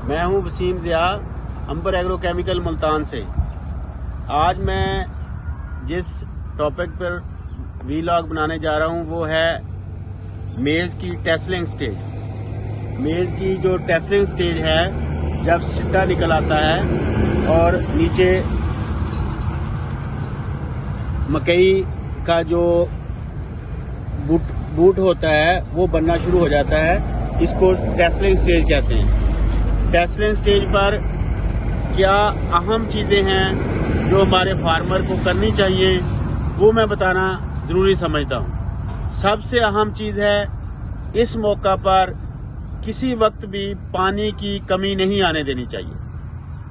میں ہوں وسیم ضیا، امبر agro chemical Multan سے۔ آج میں جس ٹاپک پر ویلاگ بنانے جا رہا ہوں وہ ہے میز کی ٹیسلنگ سٹیج۔ میز کی جو ٹیسلنگ سٹیج ہے، جب سٹا نکل آتا ہے اور نیچے مکئی کا جو بوٹ ہوتا ہے وہ بننا شروع ہو جاتا ہے، اس کو ٹیسلنگ سٹیج کہتے ہیں۔ ٹیسلنگ سٹیج پر کیا اہم چیزیں ہیں جو ہمارے فارمر کو کرنی چاہیے، وہ میں بتانا ضروری سمجھتا ہوں۔ سب سے اہم چیز ہے، اس موقع پر کسی وقت بھی پانی کی کمی نہیں آنے دینی چاہیے۔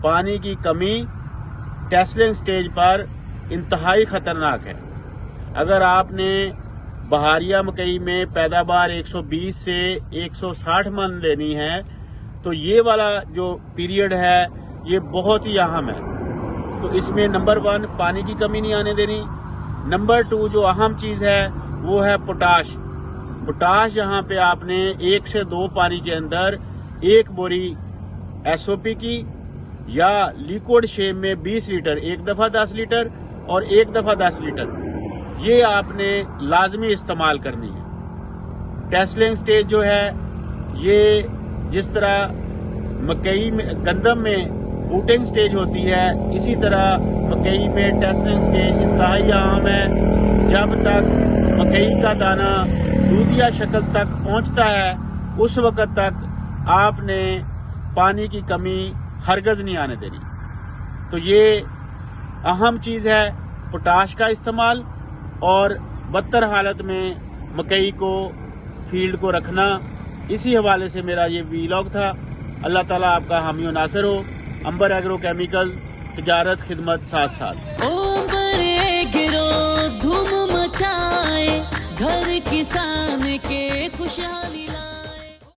پانی کی کمی ٹیسلنگ سٹیج پر انتہائی خطرناک ہے۔ اگر آپ نے بہاریہ مکئی میں پیداوار 120 سے 160 من لینی ہے تو یہ والا جو پیریڈ ہے یہ بہت ہی اہم ہے۔ تو اس میں نمبر 1 پانی کی کمی نہیں آنے دینی۔ نمبر 2 جو اہم چیز ہے وہ ہے پوٹاش۔ پوٹاش یہاں پہ آپ نے 1 سے 2 پانی کے اندر 1 بوری SOP کی یا لیکوڈ شیپ میں 20 لیٹر، ایک دفعہ 10 لیٹر اور ایک دفعہ 10 لیٹر، یہ آپ نے لازمی استعمال کرنی ہے۔ ٹیسلنگ سٹیج جو ہے یہ جس طرح مکئی میں گندم میں بوٹنگ سٹیج ہوتی ہے، اسی طرح مکئی میں ٹیسلنگ سٹیج انتہائی اہم ہے۔ جب تک مکئی کا دانہ دودھیا شکل تک پہنچتا ہے اس وقت تک آپ نے پانی کی کمی ہرگز نہیں آنے دینی۔ تو یہ اہم چیز ہے پوٹاش کا استعمال، اور بدتر حالت میں مکئی کو فیلڈ کو رکھنا۔ اسی حوالے سے میرا یہ ویلاگ تھا۔ اللہ تعالیٰ آپ کا حامی و ناصر ہو۔ امبر ایگرو کیمیکل، تجارت خدمت ساتھ ساتھ۔ امبر ایگرو دھوم مچائے، گھر کسان کے خوشحالی لائے۔